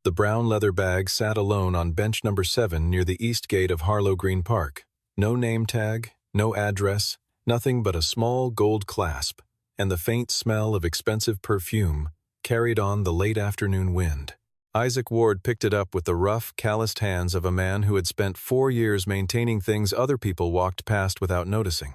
The brown leather bag sat alone on bench number 7 near the east gate of Harlow Green Park. No name tag, no address, nothing but a small gold clasp, and the faint smell of expensive perfume carried on the late afternoon wind. Isaac Ward picked it up with the rough, calloused hands of a man who had spent 4 years maintaining things other people walked past without noticing.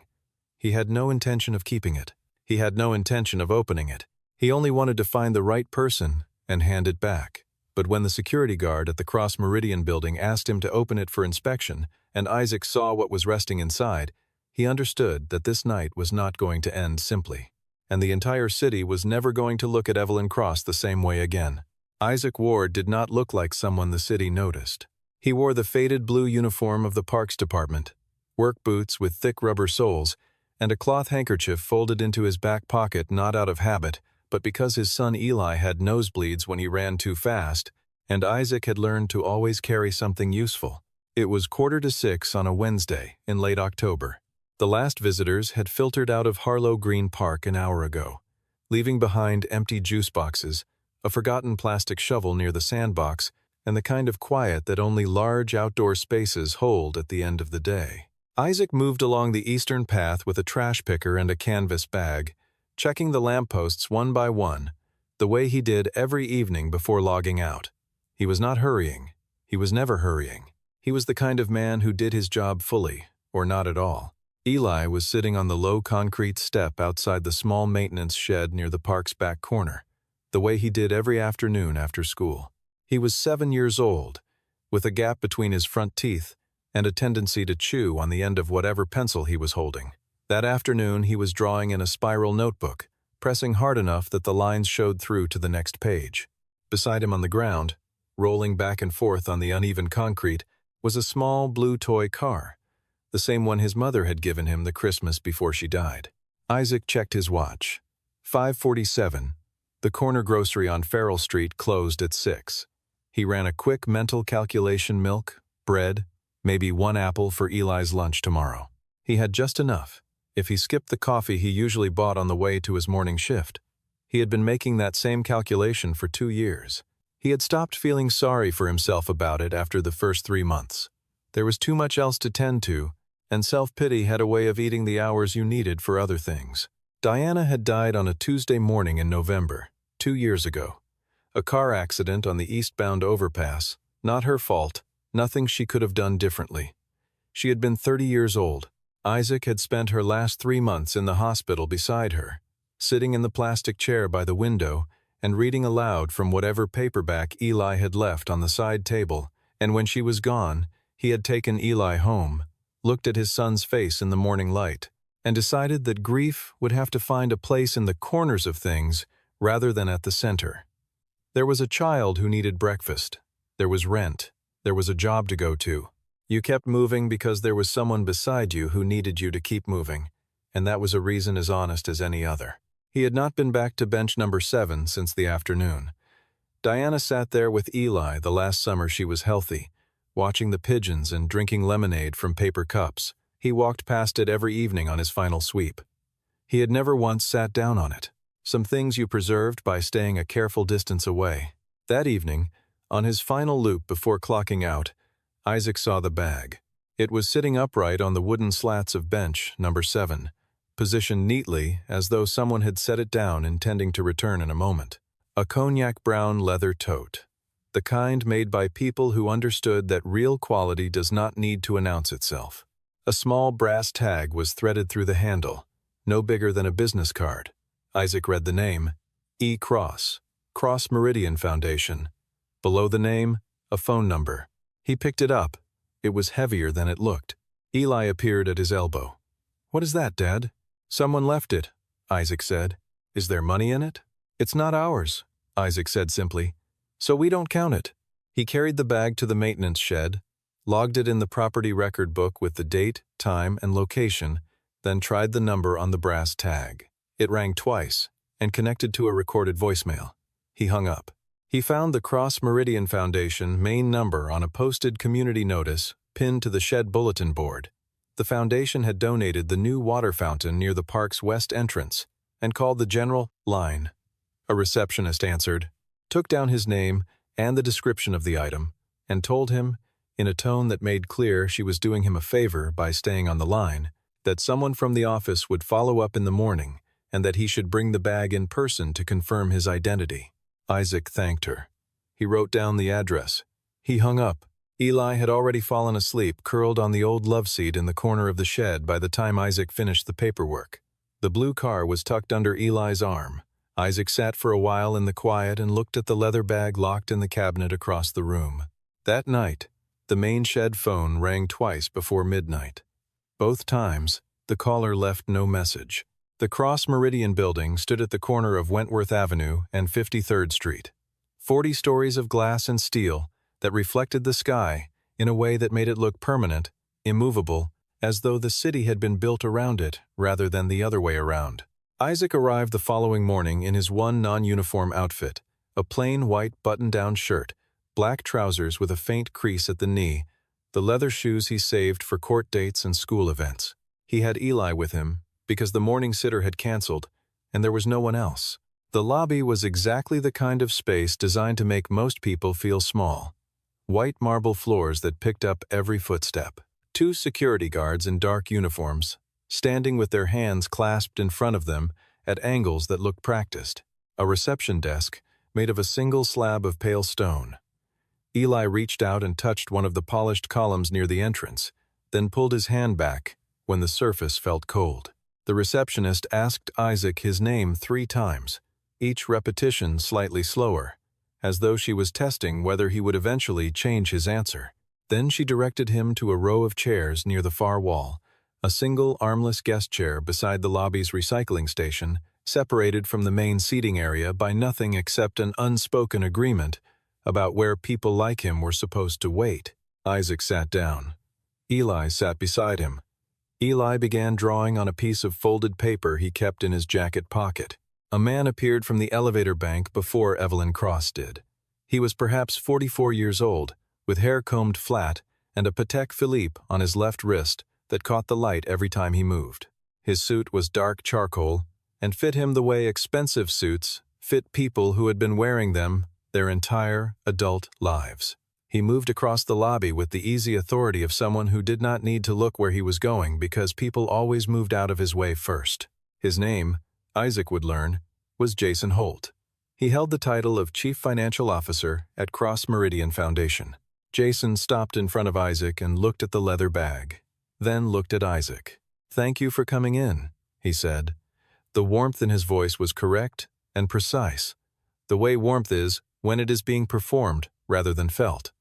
He had no intention of keeping it. He had no intention of opening it. He only wanted to find the right person and hand it back. But when the security guard at the Cross Meridian building asked him to open it for inspection, and Isaac saw what was resting inside, he understood that this night was not going to end simply, and the entire city was never going to look at Evelyn Cross the same way again. Isaac Ward did not look like someone the city noticed. He wore the faded blue uniform of the Parks Department, work boots with thick rubber soles, and a cloth handkerchief folded into his back pocket not out of habit, but because his son Eli had nosebleeds when he ran too fast, and Isaac had learned to always carry something useful. It was 5:45 on a Wednesday in late October. The last visitors had filtered out of Harlow Green Park an hour ago, leaving behind empty juice boxes, a forgotten plastic shovel near the sandbox, and the kind of quiet that only large outdoor spaces hold at the end of the day. Isaac moved along the eastern path with a trash picker and a canvas bag, checking the lampposts one by one, the way he did every evening before logging out. He was not hurrying. He was never hurrying. He was the kind of man who did his job fully, or not at all. Eli was sitting on the low concrete step outside the small maintenance shed near the park's back corner, the way he did every afternoon after school. He was 7 years old, with a gap between his front teeth and a tendency to chew on the end of whatever pencil he was holding. That afternoon he was drawing in a spiral notebook, pressing hard enough that the lines showed through to the next page. Beside him on the ground, rolling back and forth on the uneven concrete, was a small blue toy car, the same one his mother had given him the Christmas before she died. Isaac checked his watch. 5:47. The corner grocery on Farrell Street closed at 6. He ran a quick mental calculation: milk, bread, maybe 1 apple for Eli's lunch tomorrow. He had just enough, if he skipped the coffee he usually bought on the way to his morning shift. He had been making that same calculation for 2 years. He had stopped feeling sorry for himself about it after the first 3 months. There was too much else to tend to, and self-pity had a way of eating the hours you needed for other things. Diana had died on a Tuesday morning in November, 2 years ago. A car accident on the eastbound overpass, not her fault, nothing she could have done differently. She had been 30 years old. Isaac had spent her last 3 months in the hospital beside her, sitting in the plastic chair by the window and reading aloud from whatever paperback Eli had left on the side table, and when she was gone, he had taken Eli home, looked at his son's face in the morning light, and decided that grief would have to find a place in the corners of things rather than at the center. There was a child who needed breakfast. There was rent. There was a job to go to. You kept moving because there was someone beside you who needed you to keep moving, and that was a reason as honest as any other. He had not been back to bench number 7 since the afternoon. Diana sat there with Eli the last summer she was healthy, watching the pigeons and drinking lemonade from paper cups. He walked past it every evening on his final sweep. He had never once sat down on it. Some things you preserved by staying a careful distance away. That evening, on his final loop before clocking out, Isaac saw the bag. It was sitting upright on the wooden slats of bench number 7, positioned neatly as though someone had set it down intending to return in a moment. A cognac-brown leather tote, the kind made by people who understood that real quality does not need to announce itself. A small brass tag was threaded through the handle, no bigger than a business card. Isaac read the name, E. Cross, Cross Meridian Foundation. Below the name, a phone number. He picked it up. It was heavier than it looked. Eli appeared at his elbow. "What is that, Dad?" "Someone left it," Isaac said. "Is there money in it?" "It's not ours," Isaac said simply. "So we don't count it." He carried the bag to the maintenance shed, logged it in the property record book with the date, time, and location, then tried the number on the brass tag. It rang twice and connected to a recorded voicemail. He hung up. He found the Cross Meridian Foundation main number on a posted community notice pinned to the shed bulletin board. The foundation had donated the new water fountain near the park's west entrance and called the general line. A receptionist answered, took down his name, and the description of the item, and told him, in a tone that made clear she was doing him a favor by staying on the line, that someone from the office would follow up in the morning and that he should bring the bag in person to confirm his identity. Isaac thanked her. He wrote down the address. He hung up. Eli had already fallen asleep, curled on the old love seat in the corner of the shed by the time Isaac finished the paperwork. The blue car was tucked under Eli's arm. Isaac sat for a while in the quiet and looked at the leather bag locked in the cabinet across the room. That night, the main shed phone rang twice before midnight. Both times, the caller left no message. The Cross Meridian building stood at the corner of Wentworth Avenue and 53rd Street. 40 stories of glass and steel that reflected the sky in a way that made it look permanent, immovable, as though the city had been built around it rather than the other way around. Isaac arrived the following morning in his one non-uniform outfit, a plain white button-down shirt, black trousers with a faint crease at the knee, the leather shoes he saved for court dates and school events. He had Eli with him because the morning sitter had canceled, and there was no one else. The lobby was exactly the kind of space designed to make most people feel small. White marble floors that picked up every footstep. 2 security guards in dark uniforms, standing with their hands clasped in front of them at angles that looked practiced. A reception desk made of a single slab of pale stone. Eli reached out and touched one of the polished columns near the entrance, then pulled his hand back when the surface felt cold. The receptionist asked Isaac his name 3 times, each repetition slightly slower, as though she was testing whether he would eventually change his answer. Then she directed him to a row of chairs near the far wall, a single armless guest chair beside the lobby's recycling station, separated from the main seating area by nothing except an unspoken agreement about where people like him were supposed to wait. Isaac sat down. Eli sat beside him. Eli began drawing on a piece of folded paper he kept in his jacket pocket. A man appeared from the elevator bank before Evelyn Cross did. He was perhaps 44 years old, with hair combed flat and a Patek Philippe on his left wrist that caught the light every time he moved. His suit was dark charcoal and fit him the way expensive suits fit people who had been wearing them their entire adult lives. He moved across the lobby with the easy authority of someone who did not need to look where he was going because people always moved out of his way first. His name, Isaac would learn, was Jason Holt. He held the title of Chief Financial Officer at Cross Meridian Foundation. Jason stopped in front of Isaac and looked at the leather bag, then looked at Isaac. "Thank you for coming in," he said. The warmth in his voice was correct and precise, the way warmth is when it is being performed rather than felt.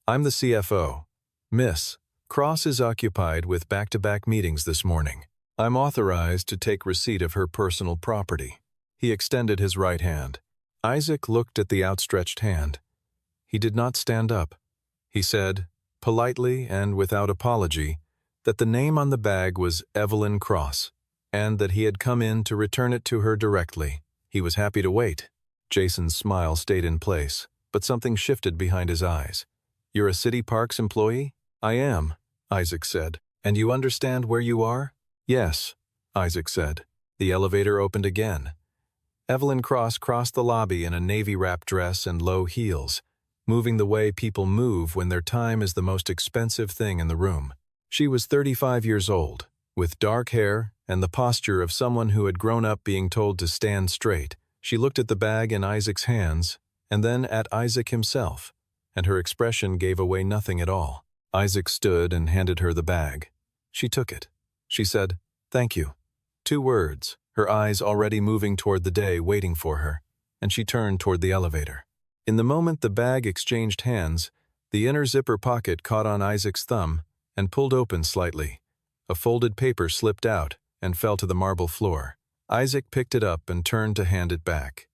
"I'm the CFO. Miss Cross is occupied with back-to-back meetings this morning. I'm authorized to take receipt of her personal property." He extended his right hand. Isaac looked at the outstretched hand. He did not stand up. He said, politely and without apology, that the name on the bag was Evelyn Cross, and that he had come in to return it to her directly. He was happy to wait. Jason's smile stayed in place, but something shifted behind his eyes. "You're a City Parks employee?" "I am," Isaac said. "And you understand where you are?" "Yes," Isaac said. The elevator opened again. Evelyn Cross crossed the lobby in a navy-wrap dress and low heels, moving the way people move when their time is the most expensive thing in the room. She was 35 years old, with dark hair and the posture of someone who had grown up being told to stand straight. She looked at the bag in Isaac's hands, and then at Isaac himself, and her expression gave away nothing at all. Isaac stood and handed her the bag. She took it. She said, "Thank you." 2 words, her eyes already moving toward the day waiting for her, and she turned toward the elevator. In the moment the bag exchanged hands, the inner zipper pocket caught on Isaac's thumb and pulled open slightly. A folded paper slipped out and fell to the marble floor. Isaac picked it up and turned to hand it back.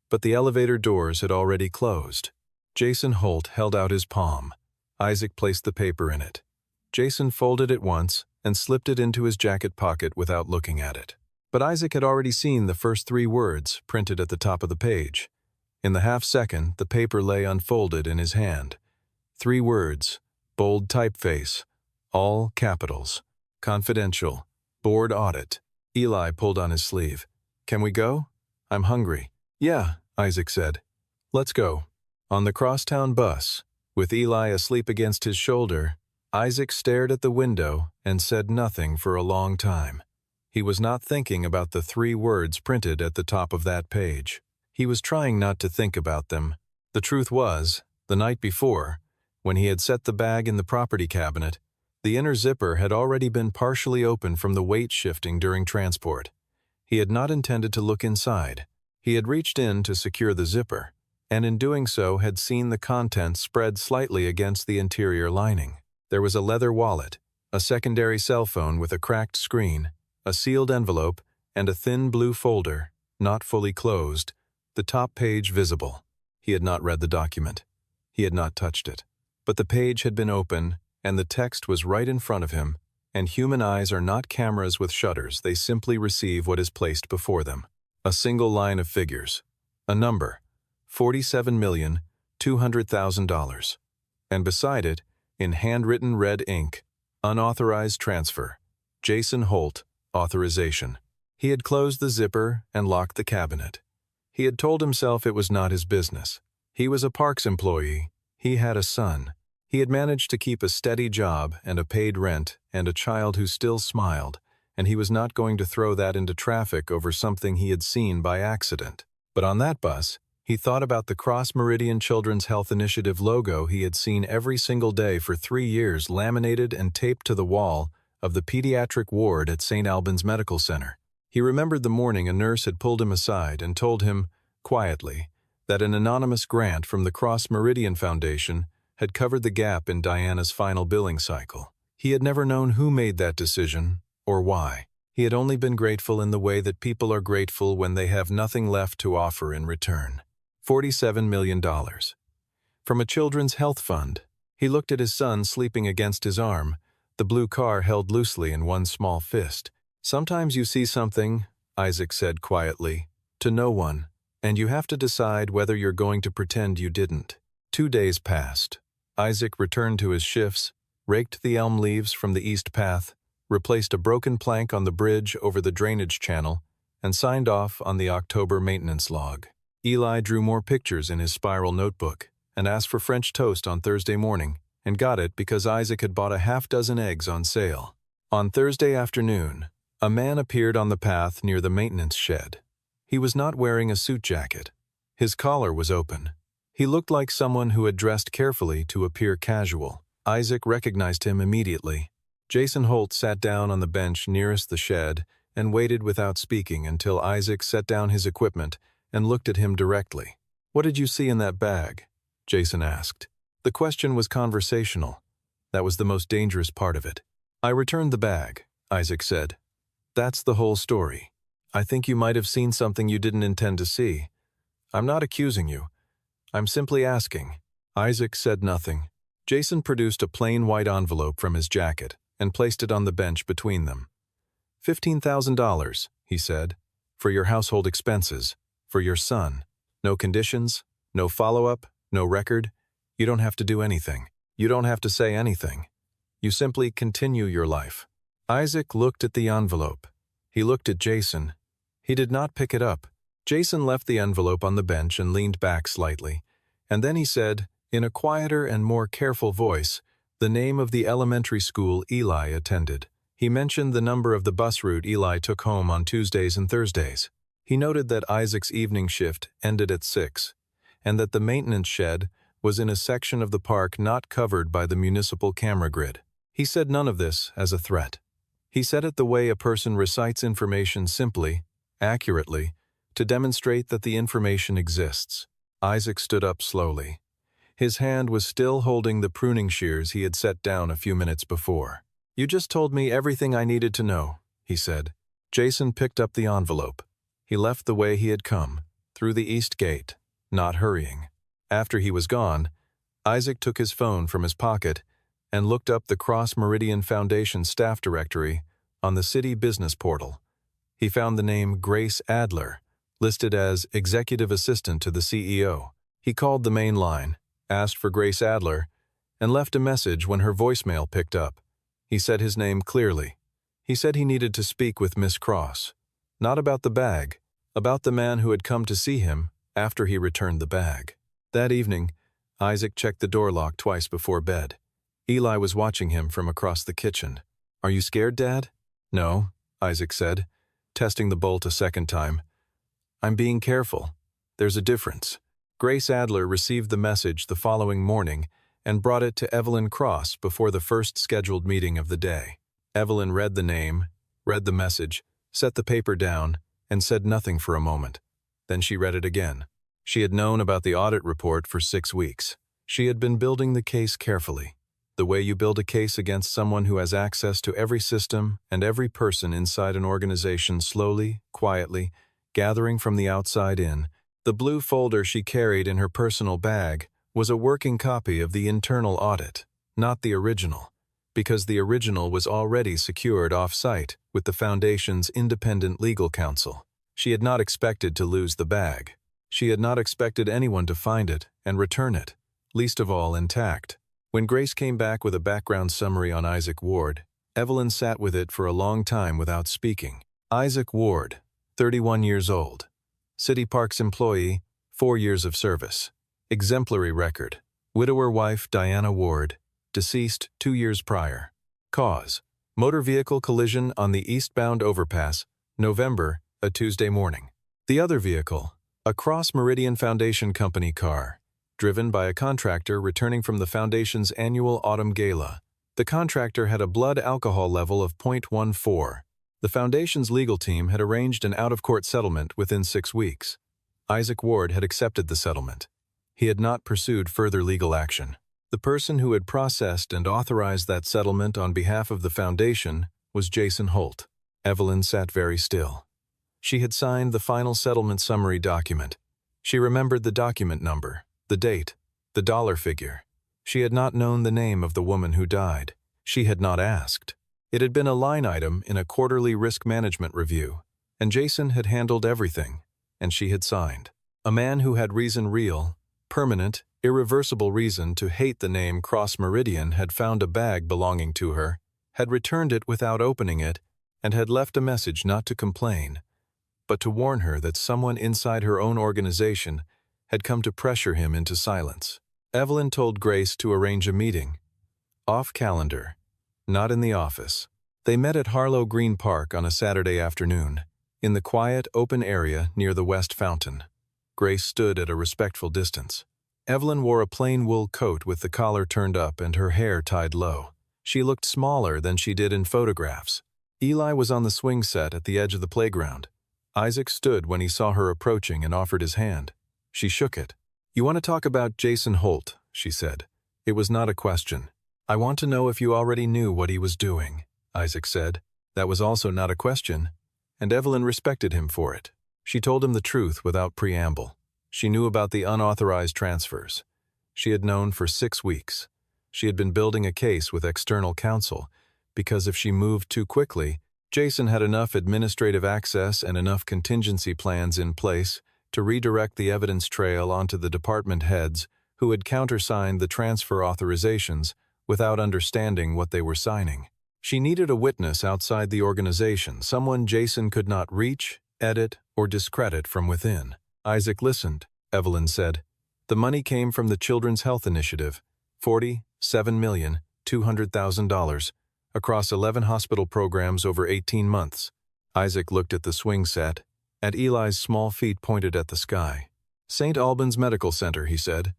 But the elevator doors had already closed. Jason Holt held out his palm. Isaac placed the paper in it. Jason folded it once and slipped it into his jacket pocket without looking at it. But Isaac had already seen the first 3 words printed at the top of the page. In the half-second, the paper lay unfolded in his hand. 3 words, bold typeface, all capitals, confidential, board audit. Eli pulled on his sleeve. "Can we go? I'm hungry." "Yeah," Isaac said. "Let's go." On the crosstown bus, with Eli asleep against his shoulder, Isaac stared at the window and said nothing for a long time. He was not thinking about the 3 words printed at the top of that page. He was trying not to think about them. The truth was, the night before, when he had set the bag in the property cabinet, the inner zipper had already been partially open from the weight shifting during transport. He had not intended to look inside. He had reached in to secure the zipper, and in doing so had seen the contents spread slightly against the interior lining. There was a leather wallet, a secondary cell phone with a cracked screen, a sealed envelope, and a thin blue folder, not fully closed, the top page visible. He had not read the document. He had not touched it. But the page had been open, and the text was right in front of him, and human eyes are not cameras with shutters. They simply receive what is placed before them. A single line of figures. A number. $47,200,000. And beside it, in handwritten red ink, unauthorized transfer. Jason Holt, authorization. He had closed the zipper and locked the cabinet. He had told himself it was not his business. He was a parks employee. He had a son. He had managed to keep a steady job and a paid rent and a child who still smiled, and he was not going to throw that into traffic over something he had seen by accident. But on that bus, he thought about the Cross Meridian Children's Health Initiative logo he had seen every single day for 3 years laminated and taped to the wall of the pediatric ward at St. Albans Medical Center. He remembered the morning a nurse had pulled him aside and told him, quietly, that an anonymous grant from the Cross Meridian Foundation had covered the gap in Diana's final billing cycle. He had never known who made that decision or why. He had only been grateful in the way that people are grateful when they have nothing left to offer in return. $47 million. From a children's health fund. He looked at his son sleeping against his arm, the blue car held loosely in one small fist. Sometimes you see something, Isaac said quietly, to no one, and you have to decide whether you're going to pretend you didn't. 2 days passed. Isaac returned to his shifts, raked the elm leaves from the east path, replaced a broken plank on the bridge over the drainage channel, and signed off on the October maintenance log. Eli drew more pictures in his spiral notebook and asked for French toast on Thursday morning, and got it because Isaac had bought a half-dozen eggs on sale. On Thursday afternoon, a man appeared on the path near the maintenance shed. He was not wearing a suit jacket. His collar was open. He looked like someone who had dressed carefully to appear casual. Isaac recognized him immediately. Jason Holt sat down on the bench nearest the shed and waited without speaking until Isaac set down his equipment and looked at him directly. "What did you see in that bag?" Jason asked. The question was conversational. That was the most dangerous part of it. "I returned the bag," Isaac said. "That's the whole story. I think you might have seen something you didn't intend to see. I'm not accusing you. I'm simply asking." Isaac said nothing. Jason produced a plain white envelope from his jacket and placed it on the bench between them. $15,000, he said, "for your household expenses, for your son. No conditions, no follow-up, no record. You don't have to do anything. You don't have to say anything. You simply continue your life." Isaac looked at the envelope. He looked at Jason. He did not pick it up. Jason left the envelope on the bench and leaned back slightly. And then he said, in a quieter and more careful voice, the name of the elementary school Eli attended. He mentioned the number of the bus route Eli took home on Tuesdays and Thursdays. He noted that Isaac's evening shift ended at 6, and that the maintenance shed was in a section of the park not covered by the municipal camera grid. He said none of this as a threat. He said it the way a person recites information simply, accurately, to demonstrate that the information exists. Isaac stood up slowly. His hand was still holding the pruning shears he had set down a few minutes before. "You just told me everything I needed to know," he said. Jason picked up the envelope. He left the way he had come, through the east gate, not hurrying. After he was gone, Isaac took his phone from his pocket and looked up the Cross Meridian Foundation staff directory on the city business portal. He found the name Grace Adler, listed as executive assistant to the CEO. He called the main line, asked for Grace Adler, and left a message when her voicemail picked up. He said his name clearly. He said he needed to speak with Miss Cross. Not about the bag, about the man who had come to see him after he returned the bag. That evening, Isaac checked the door lock twice before bed. Eli was watching him from across the kitchen. "Are you scared, Dad?" "No," Isaac said, testing the bolt a second time. "I'm being careful. There's a difference." Grace Adler received the message the following morning and brought it to Evelyn Cross before the first scheduled meeting of the day. Evelyn read the name, read the message, set the paper down, and said nothing for a moment. Then she read it again. She had known about the audit report for 6 weeks. She had been building the case carefully, the way you build a case against someone who has access to every system and every person inside an organization, slowly, quietly, gathering from the outside in. The blue folder she carried in her personal bag was a working copy of the internal audit, not the original, because the original was already secured off-site with the Foundation's independent legal counsel. She had not expected to lose the bag. She had not expected anyone to find it and return it, least of all intact. When Grace came back with a background summary on Isaac Ward, Evelyn sat with it for a long time without speaking. Isaac Ward, 31 years old. City Parks employee, 4 years of service. Exemplary record. Widower wife Diana Ward, deceased 2 years prior. Cause: motor vehicle collision on the eastbound overpass, November, a Tuesday morning. The other vehicle, a Cross Meridian Foundation Company car, driven by a contractor returning from the Foundation's annual autumn gala. The contractor had a blood alcohol level of 0.14. The Foundation's legal team had arranged an out-of-court settlement within 6 weeks. Isaac Ward had accepted the settlement. He had not pursued further legal action. The person who had processed and authorized that settlement on behalf of the Foundation was Jason Holt. Evelyn sat very still. She had signed the final settlement summary document. She remembered the document number, the date, the dollar figure. She had not known the name of the woman who died. She had not asked. It had been a line item in a quarterly risk management review, and Jason had handled everything, and she had signed. A man who had reason, real, permanent, irreversible reason to hate the name Cross Meridian had found a bag belonging to her, had returned it without opening it, and had left a message not to complain, but to warn her that someone inside her own organization had come to pressure him into silence. Evelyn told Grace to arrange a meeting. Off calendar, not in the office. They met at Harlow Green Park on a Saturday afternoon, in the quiet, open area near the West Fountain. Grace stood at a respectful distance. Evelyn wore a plain wool coat with the collar turned up and her hair tied low. She looked smaller than she did in photographs. Eli was on the swing set at the edge of the playground. Isaac stood when he saw her approaching and offered his hand. She shook it. "You want to talk about Jason Holt," she said. It was not a question. "I want to know if you already knew what he was doing," Isaac said. That was also not a question, and Evelyn respected him for it. She told him the truth without preamble. She knew about the unauthorized transfers. She had known for 6 weeks. She had been building a case with external counsel, because if she moved too quickly, Jason had enough administrative access and enough contingency plans in place to redirect the evidence trail onto the department heads who had countersigned the transfer authorizations without understanding what they were signing. She needed a witness outside the organization, someone Jason could not reach, edit, or discredit from within. Isaac listened, Evelyn said. The money came from the Children's Health Initiative, $47,200,000, across 11 hospital programs over 18 months. Isaac looked at the swing set, at Eli's small feet pointed at the sky. St. Albans Medical Center, he said.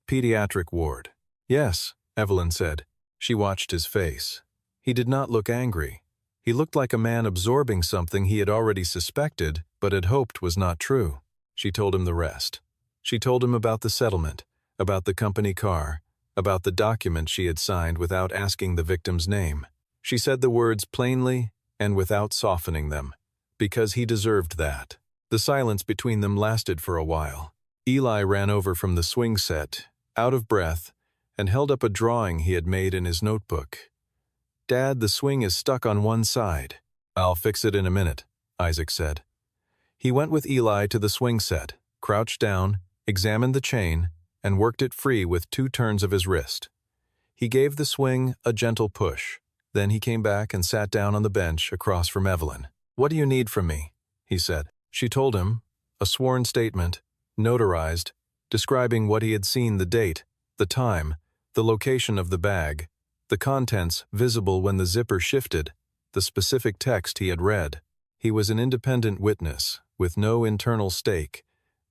Pediatric ward. Yes, Evelyn said. She watched his face. He did not look angry. He looked like a man absorbing something he had already suspected but had hoped was not true. She told him the rest. She told him about the settlement, about the company car, about the document she had signed without asking the victim's name. She said the words plainly and without softening them, because he deserved that. The silence between them lasted for a while. Eli ran over from the swing set, out of breath, and held up a drawing he had made in his notebook. Dad, the swing is stuck on one side. I'll fix it in a minute, Isaac said. He went with Eli to the swing set, crouched down, examined the chain, and worked it free with 2 turns of his wrist. He gave the swing a gentle push. Then he came back and sat down on the bench across from Evelyn. What do you need from me? He said. She told him, a sworn statement, notarized, describing what he had seen, the date, The time, the location of the bag, the contents visible when the zipper shifted, the specific text he had read. He was an independent witness, with no internal stake,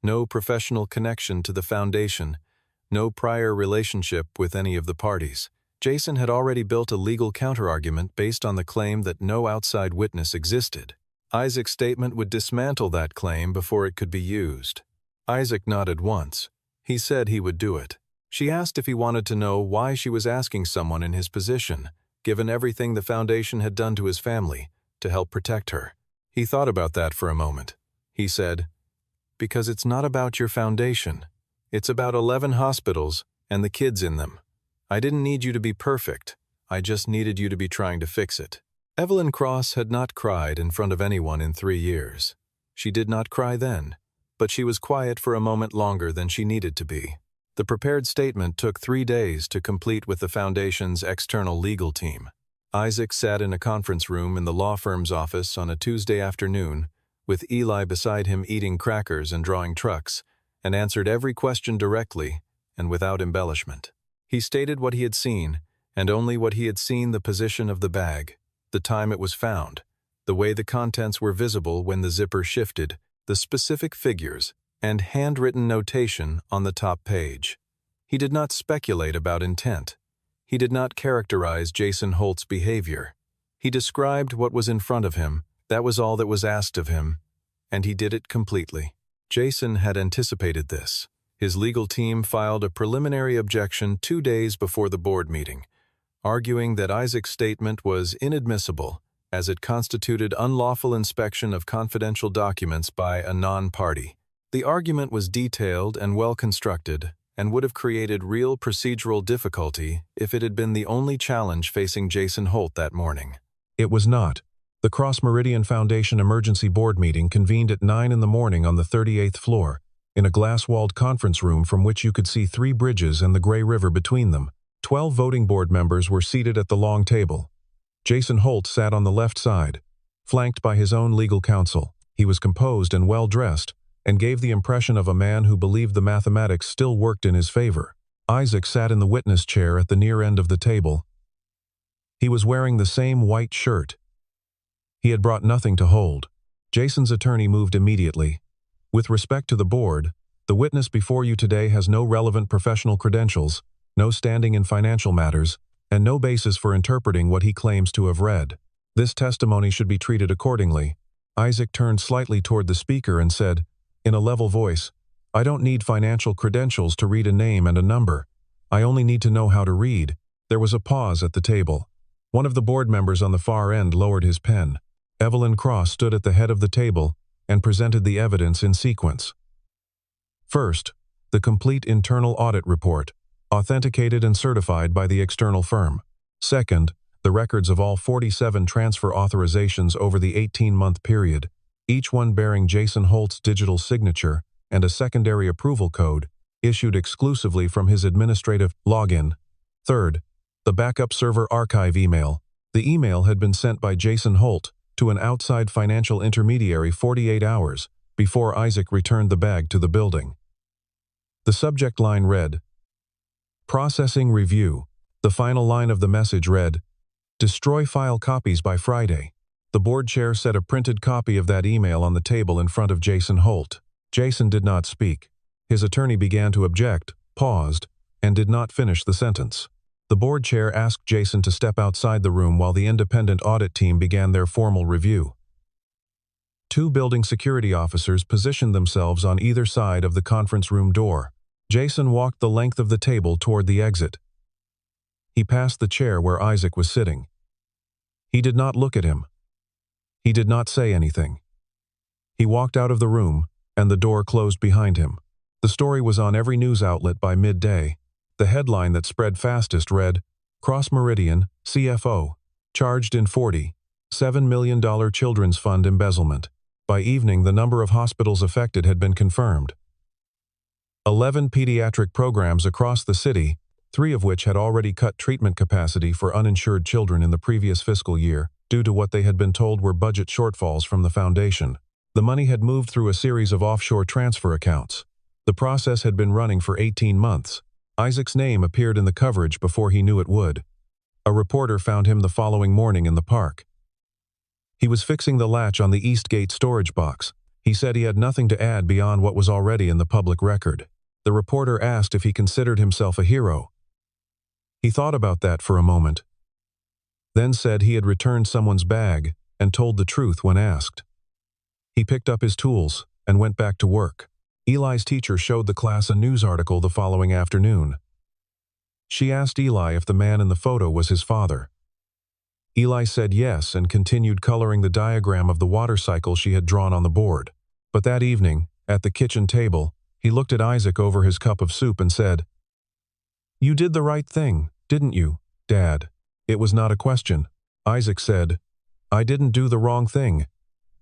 no professional connection to the foundation, no prior relationship with any of the parties. Jason had already built a legal counterargument based on the claim that no outside witness existed. Isaac's statement would dismantle that claim before it could be used. Isaac nodded once. He said he would do it. She asked if he wanted to know why she was asking someone in his position, given everything the foundation had done to his family, to help protect her. He thought about that for a moment. He said, "Because it's not about your foundation. It's about 11 hospitals and the kids in them. I didn't need you to be perfect. I just needed you to be trying to fix it." Evelyn Cross had not cried in front of anyone in 3 years. She did not cry then, but she was quiet for a moment longer than she needed to be. The prepared statement took 3 days to complete with the foundation's external legal team. Isaac sat in a conference room in the law firm's office on a Tuesday afternoon, with Eli beside him eating crackers and drawing trucks, and answered every question directly and without embellishment. He stated what he had seen, and only what he had seen: the position of the bag, the time it was found, the way the contents were visible when the zipper shifted, the specific figures, and handwritten notation on the top page. He did not speculate about intent. He did not characterize Jason Holt's behavior. He described what was in front of him. That was all that was asked of him, and he did it completely. Jason had anticipated this. His legal team filed a preliminary objection 2 days before the board meeting, arguing that Isaac's statement was inadmissible as it constituted unlawful inspection of confidential documents by a non-party. The argument was detailed and well-constructed and would have created real procedural difficulty if it had been the only challenge facing Jason Holt that morning. It was not. The Cross Meridian Foundation emergency board meeting convened at 9 in the morning on the 38th floor, in a glass-walled conference room from which you could see 3 bridges and the Gray River between them. 12 voting board members were seated at the long table. Jason Holt sat on the left side, flanked by his own legal counsel. He was composed and well-dressed, and gave the impression of a man who believed the mathematics still worked in his favor. Isaac sat in the witness chair at the near end of the table. He was wearing the same white shirt. He had brought nothing to hold. Jason's attorney moved immediately. "With respect to the board, the witness before you today has no relevant professional credentials, no standing in financial matters, and no basis for interpreting what he claims to have read. This testimony should be treated accordingly." Isaac turned slightly toward the speaker and said, in a level voice, "I don't need financial credentials to read a name and a number. I only need to know how to read." There was a pause at the table. One of the board members on the far end lowered his pen. Evelyn Cross stood at the head of the table and presented the evidence in sequence. First, the complete internal audit report, authenticated and certified by the external firm. Second, the records of all 47 transfer authorizations over the 18-month period, each one bearing Jason Holt's digital signature and a secondary approval code, issued exclusively from his administrative login. Third, the backup server archive email. The email had been sent by Jason Holt to an outside financial intermediary 48 hours before Isaac returned the bag to the building. The subject line read, "Processing Review." The final line of the message read, "Destroy file copies by Friday." The board chair set a printed copy of that email on the table in front of Jason Holt. Jason did not speak. His attorney began to object, paused, and did not finish the sentence. The board chair asked Jason to step outside the room while the independent audit team began their formal review. 2 building security officers positioned themselves on either side of the conference room door. Jason walked the length of the table toward the exit. He passed the chair where Isaac was sitting. He did not look at him. He did not say anything. He walked out of the room, and the door closed behind him. The story was on every news outlet by midday. The headline that spread fastest read, "Cross Meridian, CFO, charged in $47 million children's fund embezzlement." By evening, the number of hospitals affected had been confirmed. 11 pediatric programs across the city, 3 of which had already cut treatment capacity for uninsured children in the previous fiscal year, due to what they had been told were budget shortfalls from the foundation. The money had moved through a series of offshore transfer accounts. The process had been running for 18 months. Isaac's name appeared in the coverage before he knew it would. A reporter found him the following morning in the park. He was fixing the latch on the East Gate storage box. He said he had nothing to add beyond what was already in the public record. The reporter asked if he considered himself a hero. He thought about that for a moment, then said he had returned someone's bag and told the truth when asked. He picked up his tools and went back to work. Eli's teacher showed the class a news article the following afternoon. She asked Eli if the man in the photo was his father. Eli said yes and continued coloring the diagram of the water cycle she had drawn on the board. But that evening, at the kitchen table, he looked at Isaac over his cup of soup and said, "You did the right thing, didn't you, Dad?" It was not a question. Isaac said, "I didn't do the wrong thing.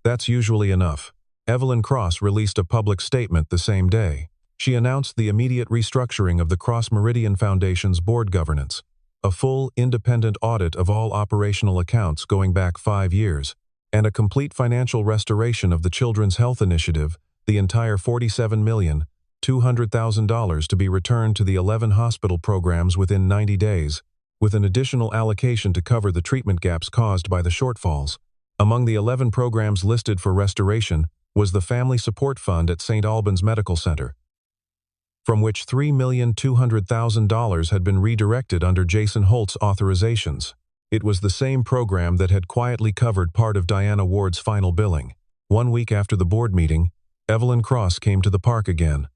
That's usually enough." Evelyn Cross released a public statement the same day. She announced the immediate restructuring of the Cross Meridian Foundation's board governance, a full, independent audit of all operational accounts going back 5 years, and a complete financial restoration of the Children's Health Initiative, the entire $47,200,000 to be returned to the 11 hospital programs within 90 days, with an additional allocation to cover the treatment gaps caused by the shortfalls. Among the 11 programs listed for restoration was the Family Support Fund at St. Albans Medical Center, from which $3,200,000 had been redirected under Jason Holt's authorizations. It was the same program that had quietly covered part of Diana Ward's final billing. 1 week after the board meeting, Evelyn Cross came to the park again.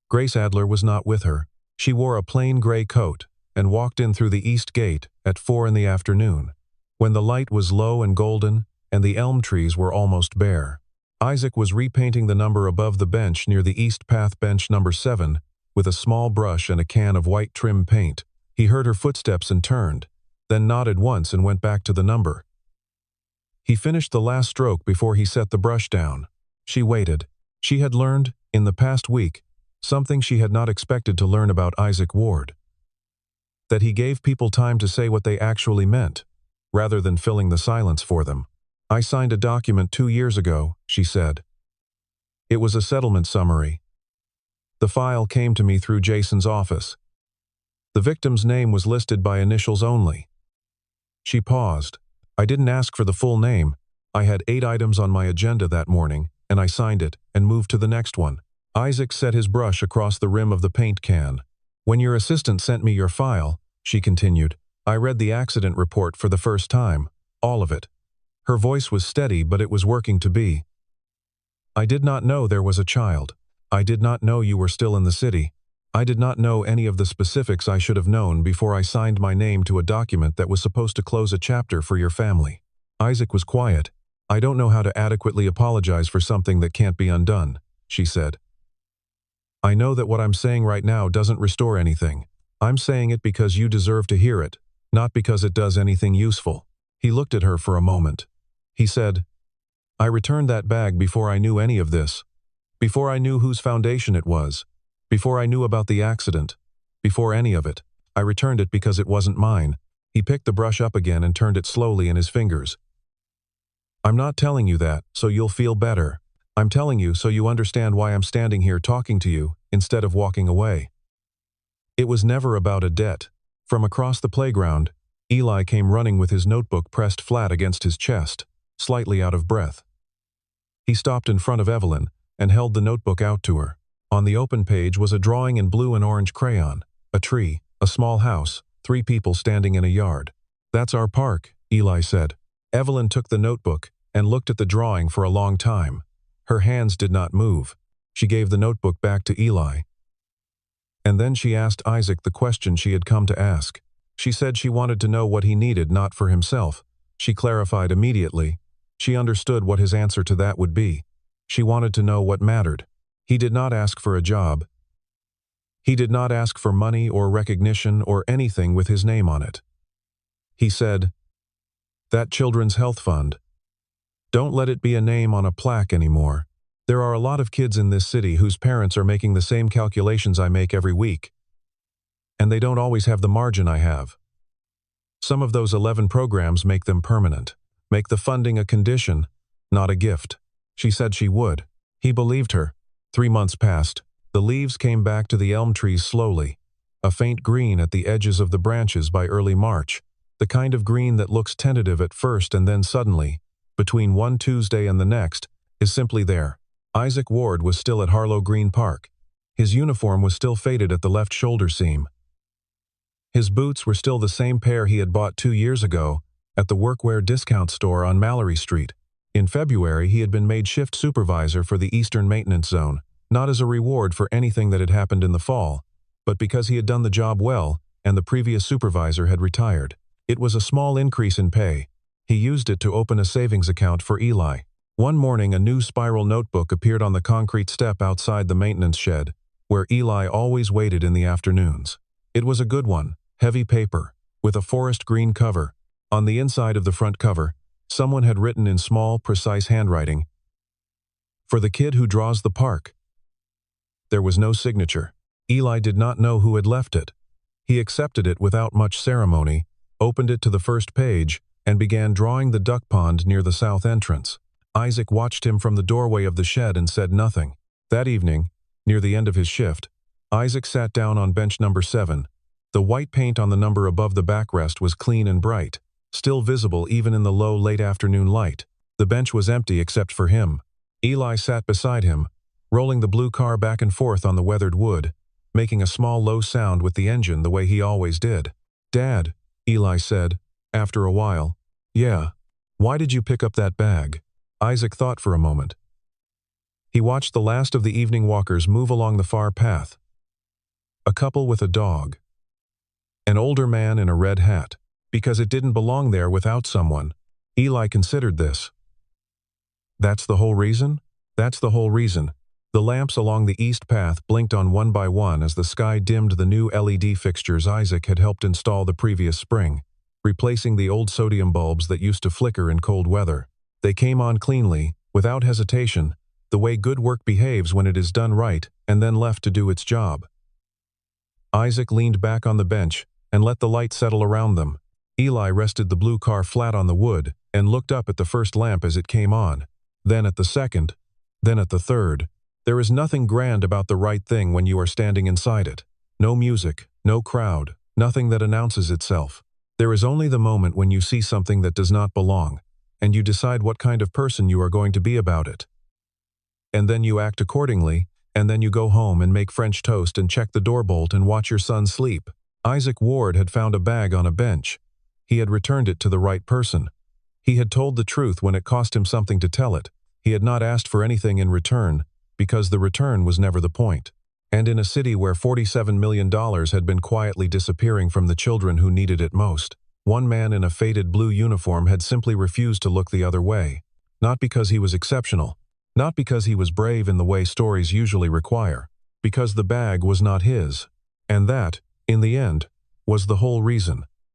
Grace Adler was not with her. She wore a plain gray coat and walked in through the east gate at 4 in the afternoon, when the light was low and golden and the elm trees were almost bare. Isaac was repainting the number above the bench near the east path, bench number 7, with a small brush and a can of white trim paint. He heard her footsteps and turned, then nodded once and went back to the number. He finished the last stroke before he set the brush down. She waited. She had learned, in the past week, something she had not expected to learn about Isaac Ward. That he gave people time to say what they actually meant, rather than filling the silence for them. "I signed a document 2 years ago," she said. "It was a settlement summary. The file came to me through Jason's office. The victim's name was listed by initials only." She paused. "I didn't ask for the full name. I had 8 items on my agenda that morning, and I signed it and moved to the next one." Isaac set his brush across the rim of the paint can. "When your assistant sent me your file," she continued, "I read the accident report for the first time, all of it." Her voice was steady, but it was working to be. "I did not know there was a child. I did not know you were still in the city. I did not know any of the specifics I should have known before I signed my name to a document that was supposed to close a chapter for your family." Isaac was quiet. "I don't know how to adequately apologize for something that can't be undone," she said. "I know that what I'm saying right now doesn't restore anything. I'm saying it because you deserve to hear it, not because it does anything useful." He looked at her for a moment. He said, "I returned that bag before I knew any of this, before I knew whose foundation it was, before I knew about the accident, before any of it. I returned it because it wasn't mine." He picked the brush up again and turned it slowly in his fingers. "I'm not telling you that so you'll feel better. I'm telling you so you understand why I'm standing here talking to you instead of walking away. It was never about a debt." From across the playground, Eli came running with his notebook pressed flat against his chest, slightly out of breath. He stopped in front of Evelyn and held the notebook out to her. On the open page was a drawing in blue and orange crayon, a tree, a small house, 3 people standing in a yard. "That's our park," Eli said. Evelyn took the notebook and looked at the drawing for a long time. Her hands did not move. She gave the notebook back to Eli. And then she asked Isaac the question she had come to ask. She said she wanted to know what he needed, not for himself. She clarified immediately. She understood what his answer to that would be. She wanted to know what mattered. He did not ask for a job. He did not ask for money or recognition or anything with his name on it. He said, "That Children's Health Fund. Don't let it be a name on a plaque anymore. There are a lot of kids in this city whose parents are making the same calculations I make every week. And they don't always have the margin I have. Some of those 11 programs make them permanent, make the funding a condition, not a gift." She said she would. He believed her. 3 months passed. The leaves came back to the elm trees slowly. a faint green at the edges of the branches by early March, the kind of green that looks tentative at first and then suddenly, between one Tuesday and the next, is simply there. Isaac Ward was still at Harlow Green Park. His uniform was still faded at the left shoulder seam. His boots were still the same pair he had bought 2 years ago at the workwear discount store on Mallory Street. In February, he had been made shift supervisor for the Eastern Maintenance Zone, not as a reward for anything that had happened in the fall, but because he had done the job well and the previous supervisor had retired. It was a small increase in pay. He used it to open a savings account for Eli. One morning, a new spiral notebook appeared on the concrete step outside the maintenance shed, where Eli always waited in the afternoons. It was a good one, heavy paper, with a forest green cover. On the inside of the front cover, someone had written in small, precise handwriting, "For the kid who draws the park." There was no signature. Eli did not know who had left it. He accepted it without much ceremony, opened it to the first page, and began drawing the duck pond near the south entrance. Isaac watched him from the doorway of the shed and said nothing. That evening, near the end of his shift, Isaac sat down on bench number 7. The white paint on the number above the backrest was clean and bright, still visible even in the low late afternoon light. The bench was empty except for him. Eli sat beside him, rolling the blue car back and forth on the weathered wood, making a small low sound with the engine the way he always did. "Dad," Eli said, after a while. "Yeah. Why did you pick up that bag?" Isaac thought for a moment. He watched the last of the evening walkers move along the far path. A couple with a dog. An older man in a red hat. Because it didn't belong there without someone. Eli considered this. "That's the whole reason?" "That's the whole reason." The lamps along the east path blinked on one by one as the sky dimmed the new LED fixtures Isaac had helped install the previous spring, replacing the old sodium bulbs that used to flicker in cold weather. They came on cleanly, without hesitation, the way good work behaves when it is done right and then left to do its job. Isaac leaned back on the bench and let the light settle around them. Eli rested the blue car flat on the wood and looked up at the first lamp as it came on, then at the second, then at the third. There is nothing grand about the right thing when you are standing inside it. No music, no crowd, nothing that announces itself. There is only the moment when you see something that does not belong, and you decide what kind of person you are going to be about it. And then you act accordingly, and then you go home and make French toast and check the door bolt and watch your son sleep. Isaac Ward had found a bag on a bench. He had returned it to the right person. He had told the truth when it cost him something to tell it. He had not asked for anything in return, because the return was never the point. And in a city where $47 million had been quietly disappearing from the children who needed it most, one man in a faded blue uniform had simply refused to look the other way. Not because he was exceptional, not because he was brave in the way stories usually require, because the bag was not his. And that, in the end, was the whole reason.